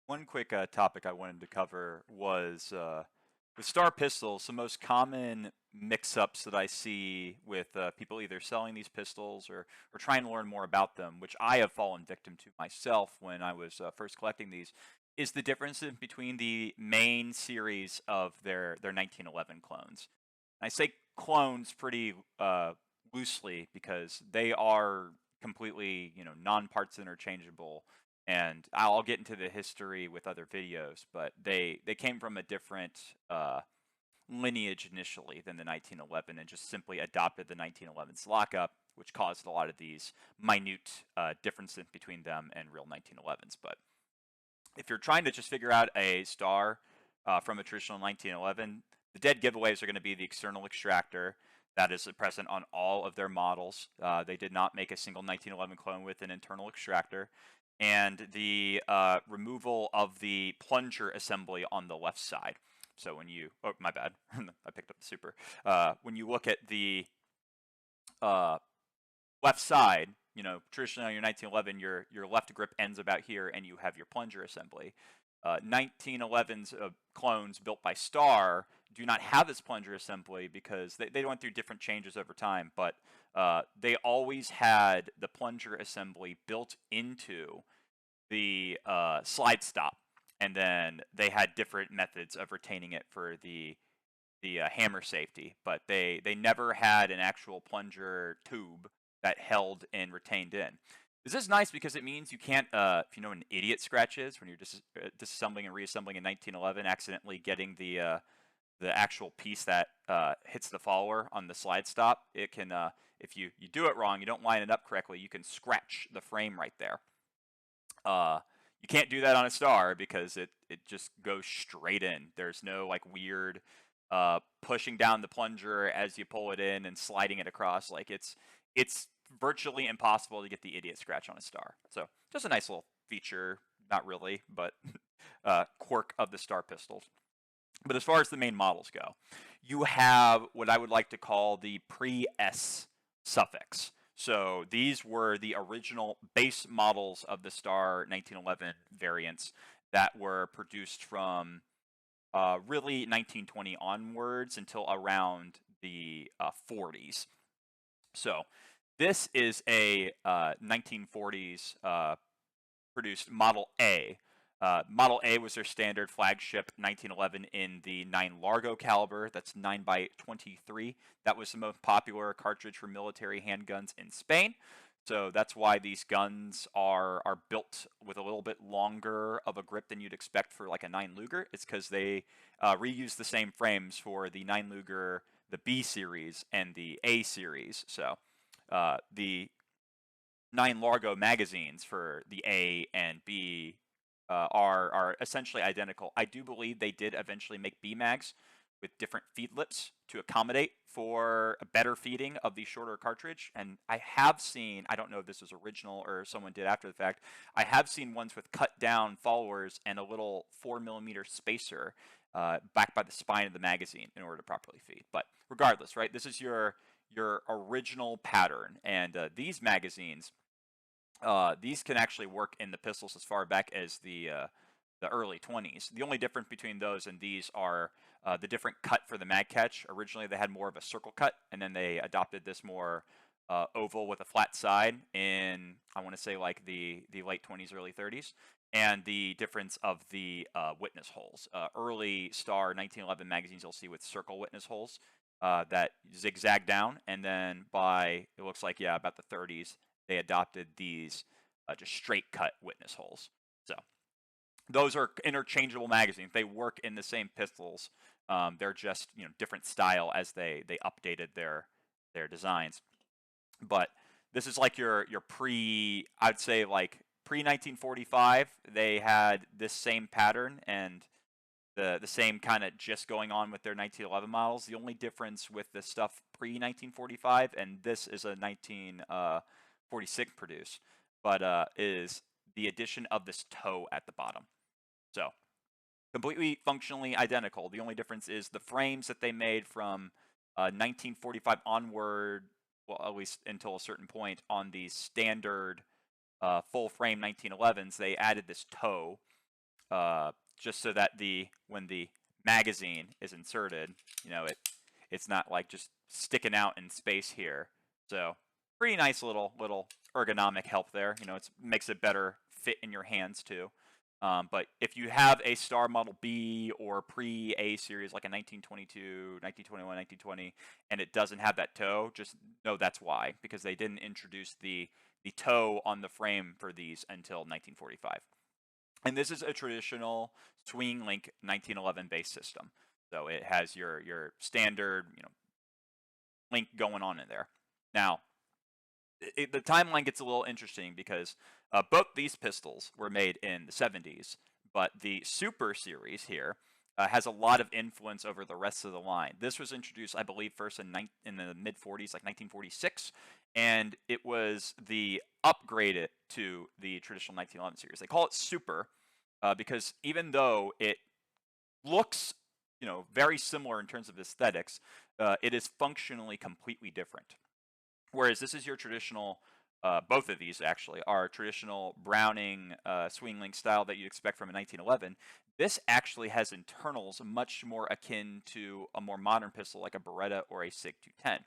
One quick topic I wanted to cover was with Star pistols. The most common mix-ups that I see with people either selling these pistols or trying to learn more about them, which I have fallen victim to myself when I was first collecting these, is the difference in between the main series of their 1911 clones. I say clones pretty loosely because they are completely, non-parts interchangeable. And I'll get into the history with other videos, but they came from a different lineage initially than the 1911, and just simply adopted the 1911's lockup, which caused a lot of these minute differences between them and real 1911s. But if you're trying to just figure out a star from a traditional 1911, the dead giveaways are going to be the external extractor. That is present on all of their models. They did not make a single 1911 clone with an internal extractor. And the removal of the plunger assembly on the left side. So when you, oh, my bad, I picked up the super. When you look at the left side, traditionally on your 1911, your left grip ends about here, and you have your plunger assembly. 1911's clones built by Star do not have this plunger assembly because they went through different changes over time, but they always had the plunger assembly built into the slide stop, and then they had different methods of retaining it for the hammer safety, but they never had an actual plunger tube that held and retained in. This is nice because it means you can't, if you know what an idiot scratch is, when you're disassembling and reassembling in 1911, accidentally getting the actual piece that hits the follower on the slide stop. It can, if you do it wrong, you don't line it up correctly, you can scratch the frame right there. You can't do that on a Star because it just goes straight in. There's no like weird pushing down the plunger as you pull it in and sliding it across. Like it's virtually impossible to get the idiot scratch on a Star. So just a nice little feature, not really, but quirk of the Star pistols. But as far as the main models go, you have what I would like to call the pre-S suffix. So these were the original base models of the Star 1911 variants that were produced from really 1920 onwards until around the 40s. So this is a 1940s produced Model A. Model A was their standard flagship 1911 in the 9 Largo caliber. That's 9x23. That was the most popular cartridge for military handguns in Spain. So that's why these guns are built with a little bit longer of a grip than you'd expect for like a 9 Luger. It's because they reuse the same frames for the 9 Luger, the B series, and the A series. So the 9 Largo magazines for the A and B are essentially identical. I do believe they did eventually make B mags with different feed lips to accommodate for a better feeding of the shorter cartridge. And I have seen, I don't know if this was original or someone did after the fact, I have seen ones with cut down followers and a little 4mm spacer back by the spine of the magazine in order to properly feed. But regardless, right, this is your original pattern. And these magazines, these can actually work in the pistols as far back as the early 20s. The only difference between those and these are the different cut for the mag catch. Originally, they had more of a circle cut, and then they adopted this more oval with a flat side in, I want to say, like the late 20s, early 30s. And the difference of the witness holes. Early Star 1911 magazines you'll see with circle witness holes that zigzag down, and then by, it looks like, yeah, about the 30s, they adopted these just straight cut witness holes. So those are interchangeable magazines. They work in the same pistols. They're just different style as they updated their designs. But this is like your pre, I'd say like pre 1945. They had this same pattern and the same kind of just going on with their 1911 models. The only difference with the stuff pre 1945 and this is a 1946 produced, but is the addition of this toe at the bottom. So completely functionally identical. The only difference is the frames that they made from 1945 onward, well, at least until a certain point on the standard full frame 1911s, they added this toe just so that when the magazine is inserted, it's not like just sticking out in space here. So pretty nice little ergonomic help there. It makes it better fit in your hands too. But if you have a Star Model B or pre-A series like a 1922, 1921, 1920, and it doesn't have that toe, just know that's why, because they didn't introduce the toe on the frame for these until 1945. And this is a traditional swing link 1911 base system. So it has your standard, link going on in there. Now, the timeline gets a little interesting because both these pistols were made in the 70s, but the Super series here has a lot of influence over the rest of the line. This was introduced, I believe, first in the mid 40s, like 1946, and it was the upgraded to the traditional 1911 series. They call it Super because even though it looks, very similar in terms of aesthetics, it is functionally completely different. Whereas this is your traditional, both of these actually are traditional Browning swing link style that you expect from a 1911. This actually has internals much more akin to a more modern pistol like a Beretta or a SIG 210.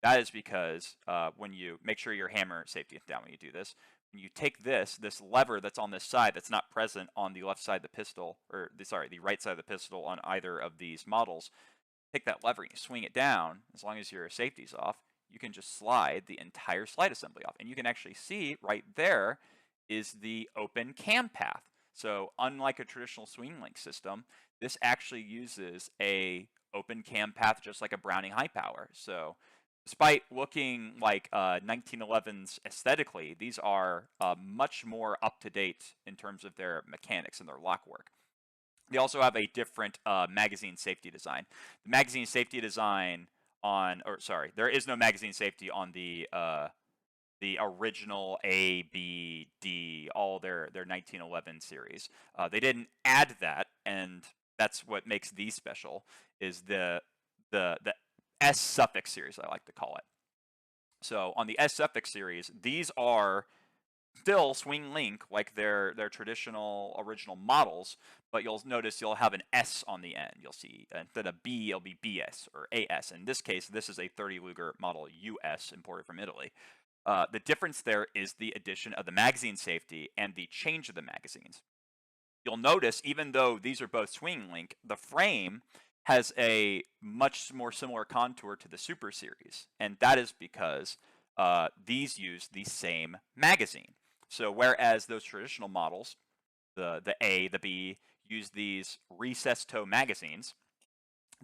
That is because when you make sure your hammer safety is down when you do this, when you take this lever that's on this side that's not present on the left side of the pistol, or the right side of the pistol on either of these models, take that lever and you swing it down, as long as your safety's off, you can just slide the entire slide assembly off. And you can actually see right there is the open cam path. So unlike a traditional swing link system, this actually uses a open cam path just like a Browning high power. So despite looking like 1911s aesthetically, these are much more up to date in terms of their mechanics and their lock work. They also have a different magazine safety design. The magazine safety design there is no magazine safety on the original A, B, D, all their 1911 series. They didn't add that, and that's what makes these special. Is the S suffix series, I like to call it. So on the S suffix series, these are still swing link like their traditional original models, but you'll notice you'll have an S on the end. You'll see instead of B, it'll be BS or AS. In this case, this is a 30 Luger model US imported from Italy. The difference there is the addition of the magazine safety and the change of the magazines. You'll notice even though these are both swing link, the frame has a much more similar contour to the Super series, and that is because these use the same magazine. So whereas those traditional models, the A, the B, use these recessed toe magazines,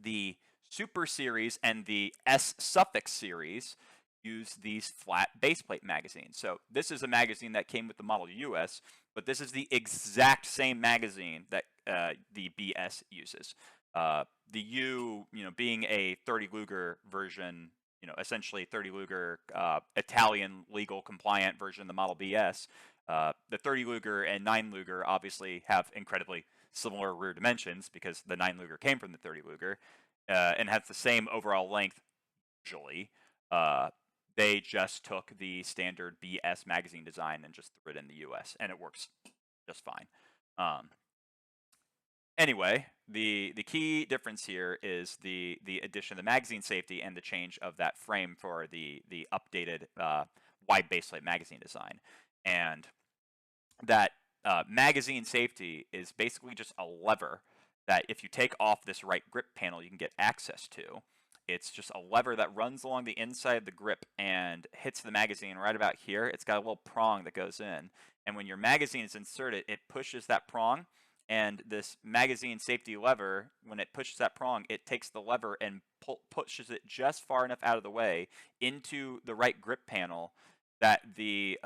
the Super series and the S suffix series use these flat baseplate magazines. So this is a magazine that came with the Model US, but this is the exact same magazine that the BS uses. The U, being a 30 Luger version, essentially 30 Luger Italian legal compliant version of the Model BS. The 30 Luger and 9 Luger obviously have incredibly similar rear dimensions because the 9 Luger came from the 30 Luger and has the same overall length usually. They just took the standard BS magazine design and just threw it in the US, and it works just fine. Anyway, the key difference here is the addition of the magazine safety and the change of that frame for the updated wide baseplate magazine design. And that magazine safety is basically just a lever that if you take off this right grip panel, you can get access to. It's just a lever that runs along the inside of the grip and hits the magazine right about here. It's got a little prong that goes in. And when your magazine is inserted, it pushes that prong. And this magazine safety lever, when it pushes that prong, it takes the lever and pushes it just far enough out of the way into the right grip panel that the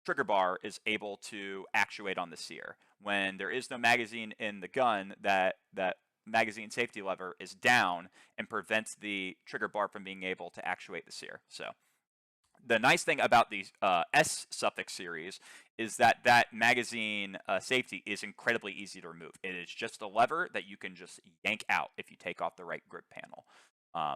trigger bar is able to actuate on the sear. When there is no magazine in the gun, that magazine safety lever is down and prevents the trigger bar from being able to actuate the sear. So the nice thing about the S suffix series is that magazine safety is incredibly easy to remove. It is just a lever that you can just yank out if you take off the right grip panel.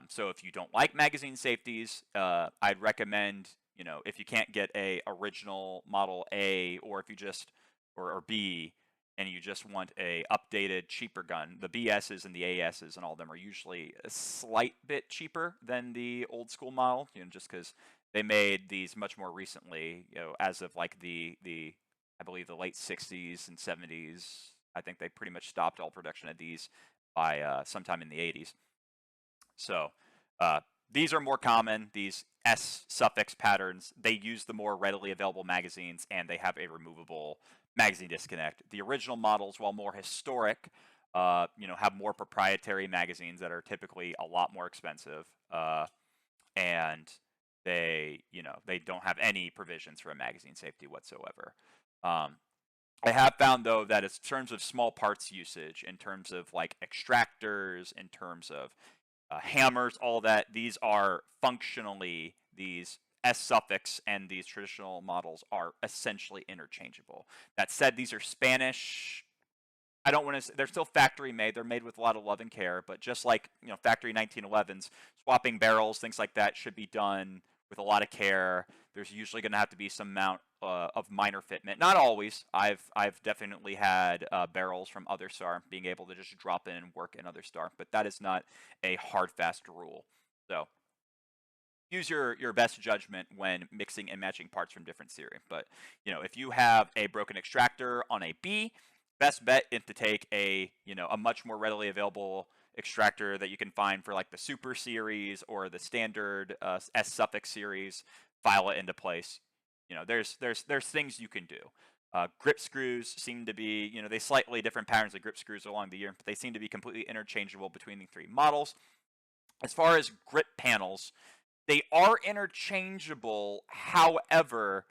So if you don't like magazine safeties, I'd recommend, if you can't get a original Model A, or if you just, or B, and you just want a updated, cheaper gun, the BSs and the ASs and all of them are usually a slight bit cheaper than the old school model, just because they made these much more recently, as of like the I believe the late 60s and 70s. I think they pretty much stopped all production of these by sometime in the 80s. So these are more common, these S suffix patterns. They use the more readily available magazines, and they have a removable magazine disconnect. The original models, while more historic, have more proprietary magazines that are typically a lot more expensive, and they don't have any provisions for a magazine safety whatsoever. I have found, though, that in terms of small parts usage, in terms of like extractors, in terms of hammers, all that, these are functionally, these S suffix and these traditional models are essentially interchangeable. That said, these are Spanish. I don't want to. They're still factory made. They're made with a lot of love and care. But just like factory 1911s, swapping barrels, things like that should be done with a lot of care. There's usually going to have to be some amount of minor fitment. Not always. I've definitely had barrels from other STAR being able to just drop in and work in other STAR, but that is not a hard fast rule. So use your best judgment when mixing and matching parts from different series. But if you have a broken extractor on a B, best bet is to take a much more readily available extractor that you can find for like the Super series or the standard S suffix series. File it into place. There's things you can do. Grip screws seem to be, they slightly different patterns of grip screws along the year, but they seem to be completely interchangeable between the three models. As far as grip panels, they are interchangeable. However,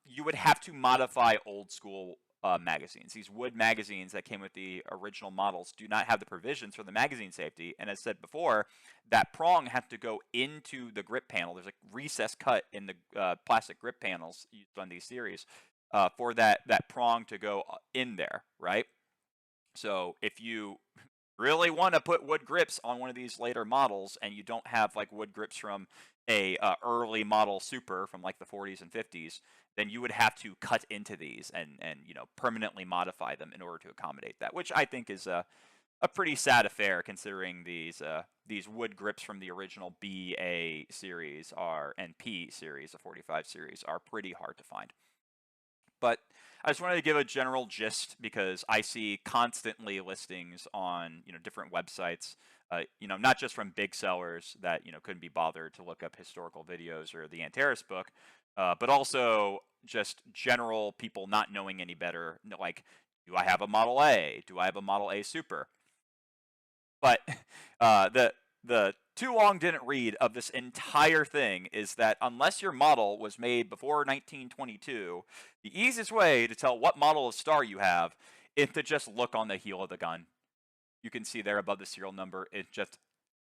you would have to modify old school magazines. These wood magazines that came with the original models do not have the provisions for the magazine safety. And as said before, that prong has to go into the grip panel. There's a recess cut in the plastic grip panels used on these series for that prong to go in there, right? So if you really want to put wood grips on one of these later models and you don't have like wood grips from a early model Super from like the 40s and 50s, then you would have to cut into these and permanently modify them in order to accommodate that, which I think is a pretty sad affair, considering these wood grips from the original BA series and P series, the 45 series, are pretty hard to find. But I just wanted to give a general gist because I see constantly listings on different websites, not just from big sellers that couldn't be bothered to look up historical videos or the Antares book, but also just general people not knowing any better. Like, do I have a Model A? Do I have a Model A Super? But the too long didn't read of this entire thing is that unless your model was made before 1922, the easiest way to tell what model of STAR you have is to just look on the heel of the gun. You can see there above the serial number, it's just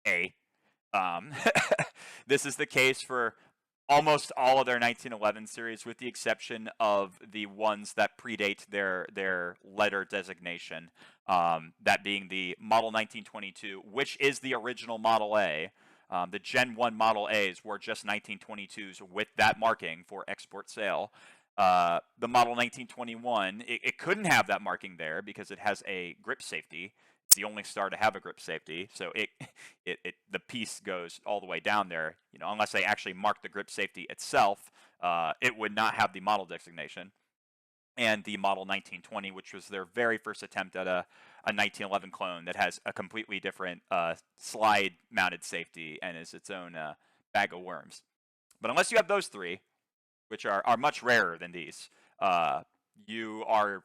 A. This is the case for almost all of their 1911 series, with the exception of the ones that predate their letter designation, that being the Model 1922, which is the original Model A. The Gen 1 Model A's were just 1922s with that marking for export sale. The Model 1921, it couldn't have that marking there because it has a grip safety. It's the only STAR to have a grip safety, so the piece goes all the way down there. Unless they actually mark the grip safety itself, it would not have the model designation. And the Model 1920, which was their very first attempt at a 1911 clone that has a completely different slide-mounted safety and is its own bag of worms. But unless you have those three, which are much rarer than these, you are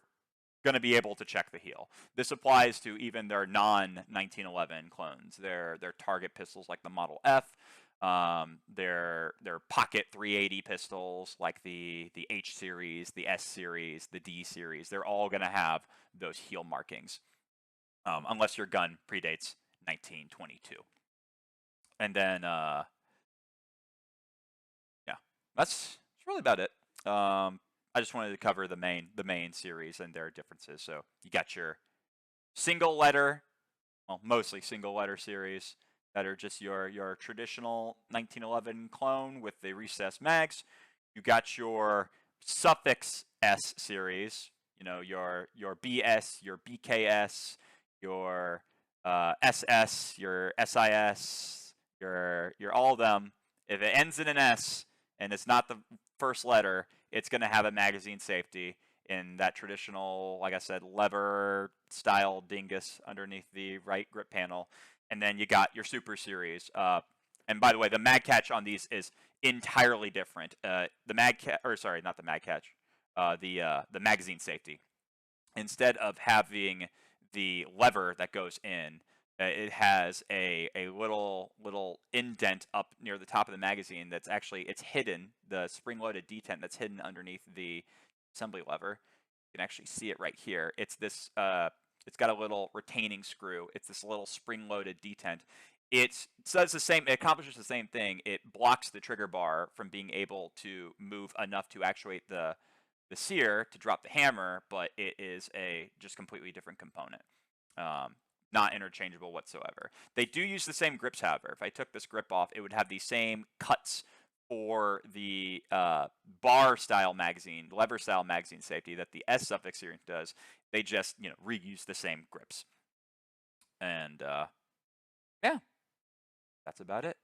going to be able to check the heel. This applies to even their non-1911 clones. Their target pistols like the Model F, their pocket 380 pistols like the H series, the S series, the D series. They're all going to have those heel markings, unless your gun predates 1922. And then, yeah, that's really about it. I just wanted to cover the main series and their differences. So you got your single letter, well, mostly single letter series that are just your traditional 1911 clone with the recessed mags. You got your suffix S series, You know, your BS, your BKS, your SS, your SIS, your all of them. If it ends in an S and it's not the first letter, it's going to have a magazine safety in that traditional, like I said, lever style dingus underneath the right grip panel. And then you got your Super Series. And by the way, the mag catch on these is entirely different. The mag catch, or sorry, not the mag catch, the magazine safety. Instead of having the lever that goes in, it has a little indent up near the top of the magazine that's actually it's hidden, the spring-loaded detent that's hidden underneath the assembly lever. You can actually see it right here. It's this it's got a little retaining screw. It's this little spring-loaded detent. It does the same. It accomplishes the same thing. It blocks the trigger bar from being able to move enough to actuate the sear to drop the hammer, but it is a just completely different component. Not interchangeable whatsoever. They do use the same grips, however. If I took this grip off, it would have the same cuts for the bar style magazine, lever style magazine safety that the S suffix series does. They just reuse the same grips. And yeah, that's about it.